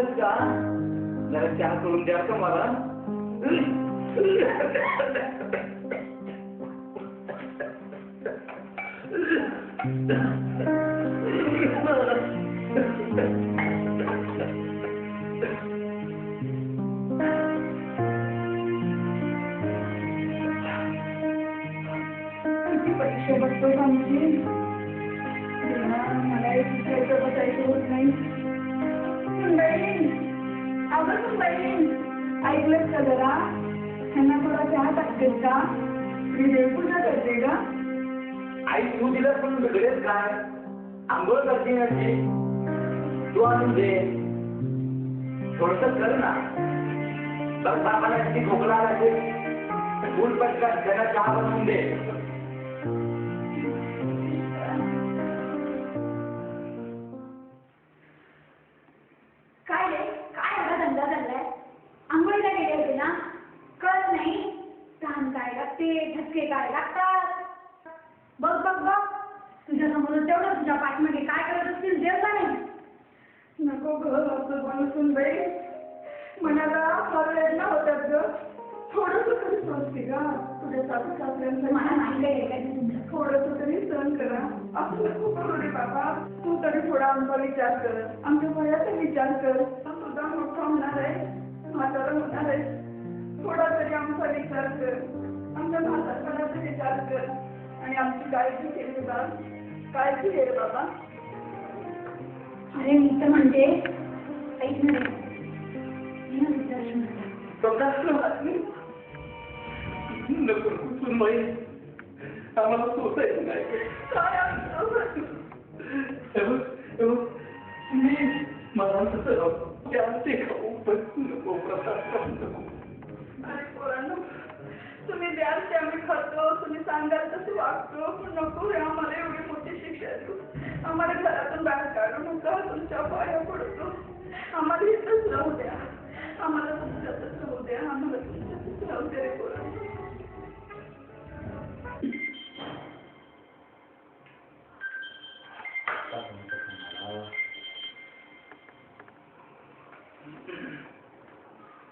उठलंच का? जरा चहा करून द्या का मला? किती परीक्षा बसतोय आमची. मला एक विचारायचं बसायचं होत नाही. अगं सुनबाई, ऐकलंच का जरा? ह्यांना थोडा चहा टाकतेस का? मी देवपूजा करते का? आई तू दिलं पण बिघडेल काय? आंघोळ करते याची तू आणून दे. थोडस कर ना. बघ बाबाला किती खोकला लागेल. फुल पटकन त्यांना चहा बनवून दे. काय रे, काय एवढा धंदा चाललाय? आंघोळीला गेले होते ना? कळत नाही? तहान काय लागते, धक्के काय लागतात. बघ बघ बघ, तुझ्या समोर तेवढं तुझ्या पाठीमागे काय करत असतील देव का नाही? नको ग असं बनसून बाई, मनाला फार वेदना होतात ग. थोडस तरी सहन का? तुझ्या सासू सासऱ्यांचं मला नाही काय थोडस तरी सहन करा. असं नको करू रे बाबा. तू तरी थोडा आमचा विचार कर, आमच्या वयाचा विचार कर. तुझा मोठा होणार आहे, म्हातारा होणार आहे. थोडा तरी आमचा विचार कर, आमच्या म्हातारपणाचा विचार कर आणि आमची काळजी घे रे बाबा, काळजी घे रे बाबा. अरे मी तर म्हणते ऐक ना रे, नको सुनबाई, आम्हाला सोसायचं नाही. मी मला ते खाऊ पण नको प्रसाद नको. अरे पोरांनो, तुम्ही द्याल ते आम्ही खातो, तुम्ही सांगाल तसं वागतो. पण नको रे आम्हाला एवढी मोठी शिक्षा देऊ. आम्हाला घरातून बाहेर काढू नका, तुमच्या पाया पडतो. आम्हाला इथंच राहू द्या, आम्हाला तुमच्यातच राहू द्या, आम्हाला तुमच्यातच राहू द्या रे पोरांनो.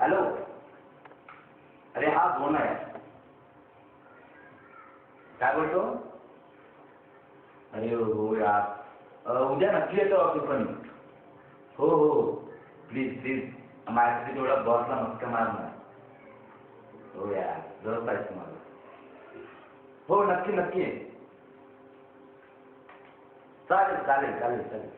हॅलो, अरे हा फोन आहे. काय बोलतो? अरे हो यार, उद्या नक्की येतो ऑफिस पण. हो हो प्लीज प्लीज, माझ्यासाठी तेवढा बॉसला मस्का मारणार. हो यार, जवळ पाहिजे तुम्हाला. हो नक्की नक्की, चालेल चालेल चालेल चालेल.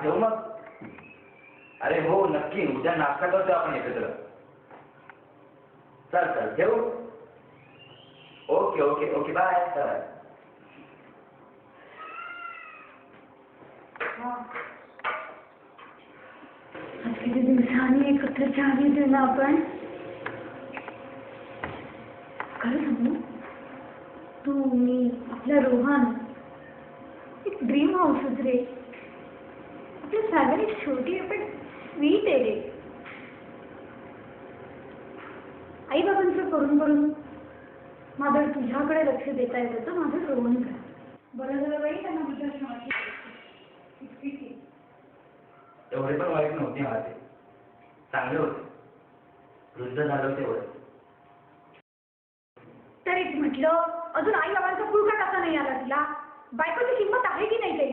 ठेवू मग. अरे हो नक्की, उद्या नाश्ता करतो आपण एकत्र. चल चल ठेवू. Okay okay okay bye bye. किती दिवसांनी एकत्र चहा घेतोय ना आपण. खरं सांगू, तू मी आपला रोहन एक ड्रीम हाऊस रे. आपली फॅमिली छोटी आहे पण स्वीट आहे रे. आई बाबांचं करून करून माझं तुझ्याकडे लक्ष देता येत होतं. माझं रोहन करा बरं झालं बाई, त्यांना वृद्धाश्रमाची एवढे पण वाईट नव्हते माझे, चांगले होते. वृद्ध झालं तेवढे. तरीच म्हटलं, अजून आई बाबांचा पुळका कसा नाही आला तिला? बायकोची किंमत आहे की नाही काही?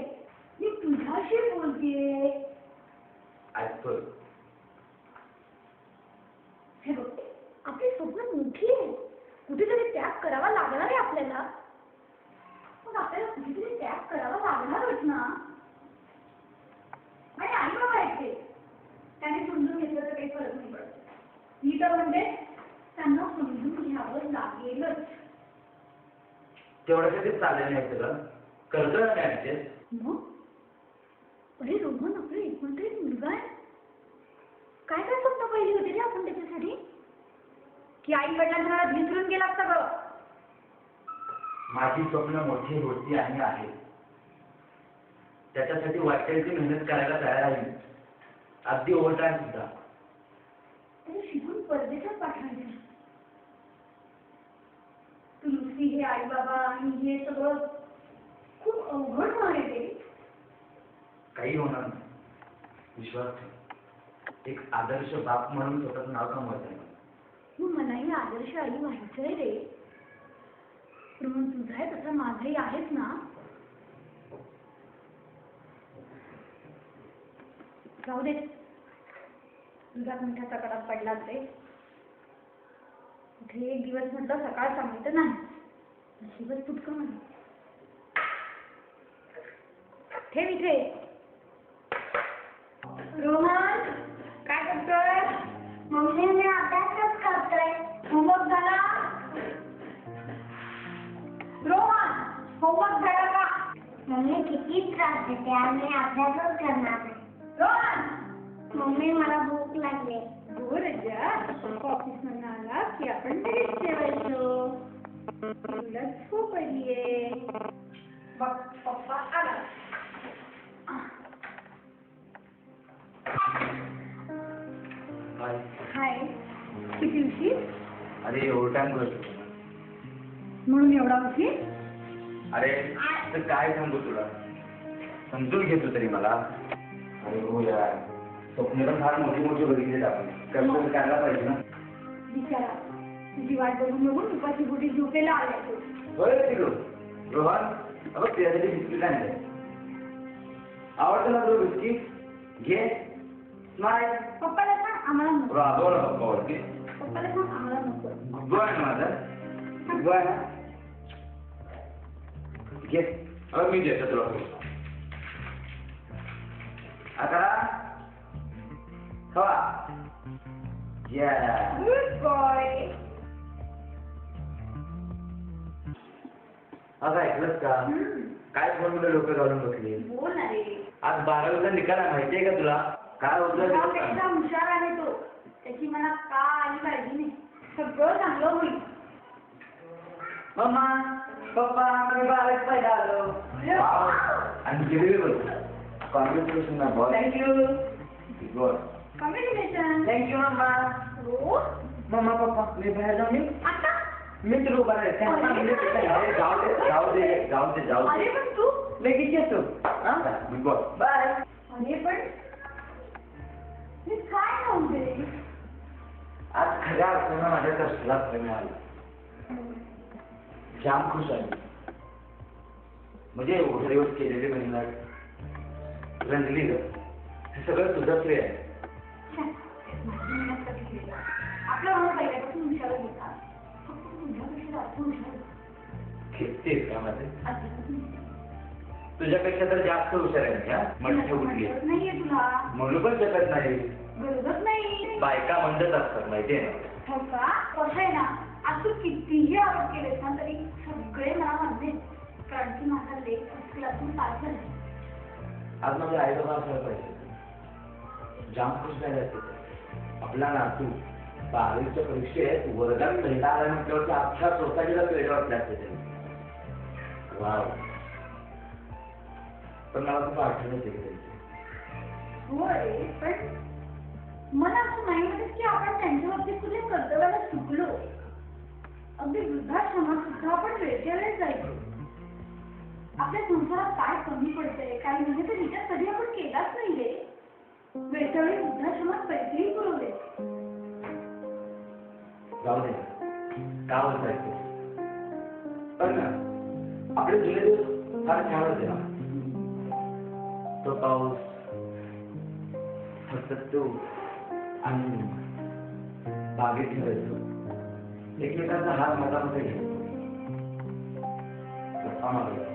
मी तुझ्याशी बोलतेय. ऐकतोय. हे बघ, आपली स्वप्न मोठी आहे. कुठेतरी त्याग करावा लागणार आहे आपल्याला. मग आपल्याला कुठेतरी त्याग करावा लागणारच ना. आणि आई बाबा आहेत ते, त्याने समजून घेतलं तर काही फरक नाही पडत. मी तर म्हणते त्यांना समजून घ्यावं लागेलच. तेवढ्यासाठी चाललेलं नाही तुला, करतोय ना ऍडजस्ट. मग अरे रोहन, आपला एकमात्र एक मुलगा आहे. काय काय स्वप्न पाहिली होती रे आपण त्याच्यासाठी? की आई वडिलांना विसरून गेला सगळं? माझी स्वप्न मोठी होती आणि आहे. त्याच्यासाठी वाटेल मेहनत करायला तयार आहे. अगदी ओव्हरटाईम सुद्धा. त्याला शिकून परदेशात पाठवायचं. तू नुसती हे आई बाबा आणि हे सगळं खूप अवघड होणार आहे ते. काही होणार नाही, विश्वास ठेव. एक आदर्श बाप म्हणून स्वतःचं नाव कमवत आहे. मग मलाही आदर्श आई व्हायचंय रे. रोहन तुझा आहे तसं माझंही आहेच ना. जाऊ दे, दुधात मिठाचा कडा पडला ते. कुठे एक दिवस म्हटलं सकाळ चांगली तर नाही, नशीबच तुटकं म्हणून. ठेव इथे. रोहन काय करतोय? मम्मी मी अभ्यासच करतोय. होमवर्क झाला? रोहन होमवर्क झाला का? मम्मी किती त्रास देते आणि अभ्यासच करणार नाही. रोहन मम्मी मला भूक लागली. हो रजा, ऑफिस मधून आला की आपण घरीच जेवायचो. तुला झोप आलीये. बघ पप्पा आला. हाय, किती उशीर? अरे ओव्हरटाईम करतो. म्हणून एवढा उशीर? अरे तर काय सांगू तुला, समजून घेतो तरी मला. अरे हो यार, स्वप्न पण फार मोठी मोठी बघितलीत आपण. कष्ट करायला पाहिजे ना. बिचारा तुझी वाट बघून बघून उपाशी पोटी झोपेला आलाय तू. होय तिकडं रोहन, अगं त्यासाठी बिस्किट आणले. आवडतं ना तुला बिस्किट? घे. स्माईल. पप्पाला सांग आम्हाला नको. राबव ना पप्पावरती. पप्पाला सांग आम्हाला नको. गुड आहे ना माझं? गुड आहे ना? घे. अगं मी देतो तुला. आता खवा. Yeah. Good boy. अगं ऐकलंस का? काय फॉर्म्युला लोक घालून बसली? बोल ना रे. आज 12वीचा निकाल आहे, माहितीये का तुला? काय होतं ते तुझ्यापेक्षा सांग. हुशार आहे तो. त्याची मला काही काळजी नाही. सगळं चांगलं होईल. मम्मा, पप्पा, मी 12वीत पहिला आलो. वाव. आणि जिलेबी बोल. कॉंग्रॅच्युलेशन ना boss. Thank you. Good. Congratulation. Thank you mamma. हो मम्मा पप्पा मी बाहेर जाऊ मी. आता? मी तुला उभा राहायचं. अरे जाऊ दे जाऊ दे जाऊ दे जाऊ अरे दे. पण तू. लगेच येतो. Good bye. अरे पण मी काय नव्हते. आज खऱ्या अर्थानं माझ्या कष्टाला फळ मिळालं. जाम खुश आहे. म्हणजे एवढे दिवस केलेले मेहनत रंगली ग, हे सगळं तुझं श्रेय आहे. आपलं म्हणून पहिल्यापासून हुशार घेतात. फक्त तुझ्यापेक्षा जास्त हुशार. खेळतेस का माझे? तुझ्यापेक्षा तर जास्त हुशार आहे मी. हा मटकी उठली नाहीये तुला. म्हणून पण शकत नाही. गरजच नाही. बायका म्हणत असतात माहितीये ना. हो का? कसं आहे ना, आज तू कितीही आवड केलेस ना तरी सगळे मला म्हणते. कारण की माझा लेख फर्स्ट क्लासहून पास झाला. आज माझे आई बाबा असायला पाहिजे. जाम खुश झाले असते. आपला नातू 12वीच्या परीक्षेत वर्गात पहिला आला म्हटल्यावरती अख्ख्या सोसायटीला क्रेडिट वाटले असते त्यांनी. वाव. पण मला खूप आठवण येते की त्यांची. होय, पण मला असं नाही वाटत की आपण त्यांच्या बाबतीत कुठल्या कर्तव्याला चुकलो. अगदी वृद्धाश्रमात सुद्धा आपण वेळच्या वेळेस जायचो. आपल्या संसारात काय कमी पडतंय काय म्हणजे तर विचार कधी आपण केलाच नाही रे. वेळच्या वेळी वृद्धाश्रमात पैसेही पुरवले. जाऊ दे का बोलतायचे. पण ना आपले जुने दिवस फार छान होते ना. तो पाऊस, फक्त तू आणि बागेत ठेवायचो. एकमेकांचा हात मतामध्ये घ्यायचो. गप्पा मारायचो.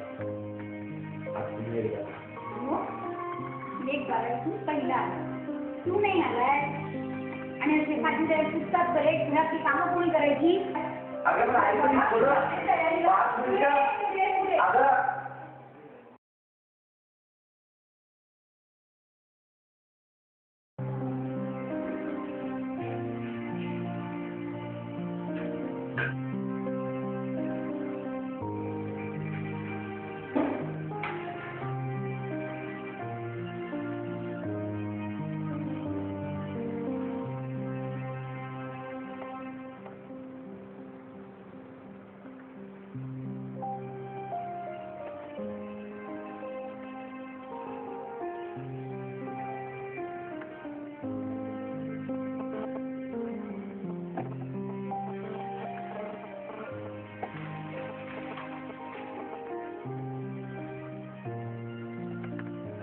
एक बारावीतून पहिला आला. तू नाही आलाय. आणि असे माझी तयारी पुस्तकात बरे घरातली कामं कोणी करायची? अगं पण आई पण थोडं 5 मिनिटं. अगं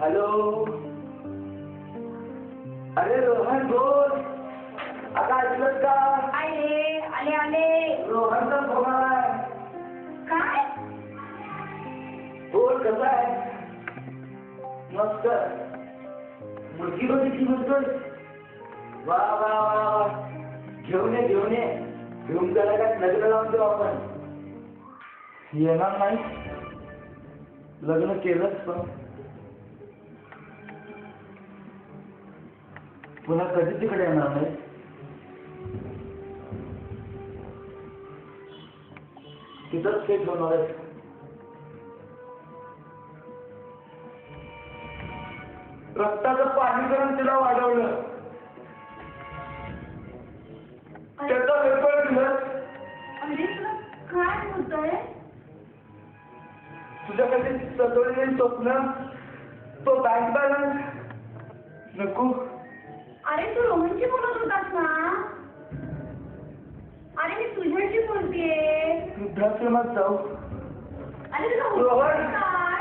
हॅलो. अरे रोहन बोल. आता ऐकलं का? आले आले आले. रोहनचा फोन आलाय. काय? बोल कसा आहे? मस्त. मुलगी बघितली म्हणतोय. वा वा वा. घेऊन ये घेऊन ये. घेऊन त्याला काय नजर लावून देऊ आपण. येणार नाही. लग्न केलंच पण पुन्हा कधी तिकडे येणार नाही. तिथंच ते होणार आहे. रक्ताचं पाणी करून तिला वाढवलं. त्याचा वेपर दिलं. अरे तुला काय होतंय? तुझ्याकडे सजवलेली स्वप्न, तो बँक बॅलन्स नको. अरे तू रोहनची बोलत होतास ना? अरे मी तुझ्याशी बोलतेय. वृद्धाश्रमात जाऊ. अरे तुला रोहन. होतंय काय?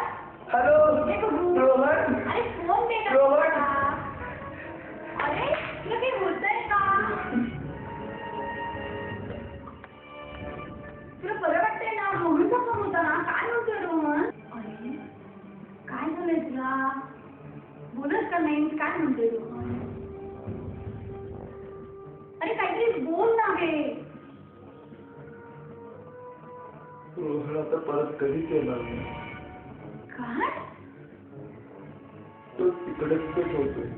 हॅलो हे बघू. रोहन. अरे फोन दे ना रोहन. मला. अरे तुला काही होतंय का? तुला बरं वाटतंय ना? रोहनचा फोन होता ना? काय होतंय रोहन? अरे काय झालंय तुला? बोलत का नाही? काय म्हणतोय रोहन? अरे काहीतरी बोल ना गे. रोहन आता परत कधीच येणार नाही. काय? तो तिकडेच ते ठेवतोय.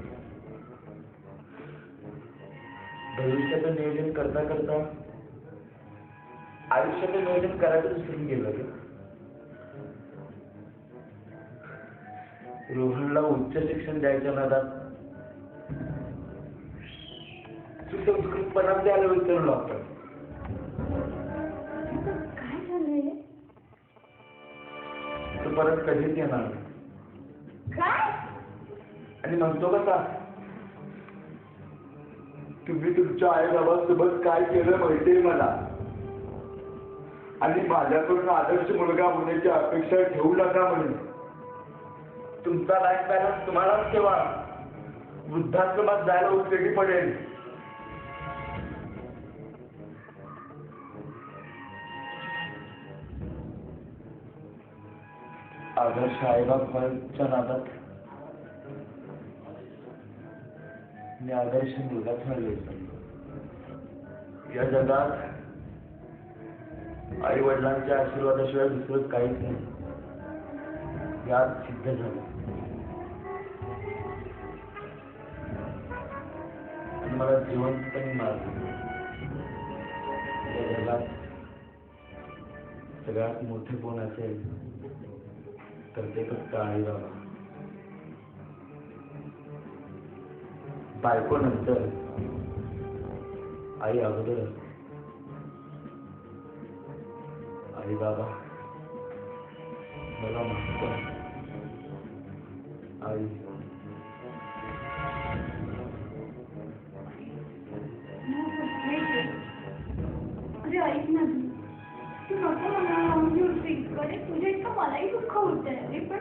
भविष्याचं नियोजन करता करता आयुष्याचं नियोजन करायचं विसरून गेलं रे. रोहनला उच्च शिक्षण द्यायच्या नादात सुसंस्कृतपणा द्यायला विसरलो आपण. काय झालंय? तो परत कधीच येणार नाही. काय? आणि म्हणतो कसा, तुम्ही तुमच्या आई बाबासोबत काय केलं माहितीये मला, आणि माझ्याकडून आदर्श मुलगा होण्याची अपेक्षा ठेवू नका म्हणून. तुमचा बँक बॅलन्स तुम्हालाच ठेवा. वृद्धाश्रमात जायला उपयोगी पडेल. आदर्श आईबापाच्या नादात मी आदर्श मुलगा ठरले. या जगात आई वडिलांच्या आशीर्वादाशिवाय दुसरं काहीच नाही. यात सिद्ध झालं. आणि मला जिवंतपणे मारलं. या जगात सगळ्यात मोठे कोण असेल तर ते फक्त आई बाबा. बायको नंतर, आई अगोदर असते. आई बाबा मला मागतो. आई अरे ऐक ना तू नको मला. म्हणजे अरे तुझ्या इतकं मलाही दुःख होतंय. अरे पण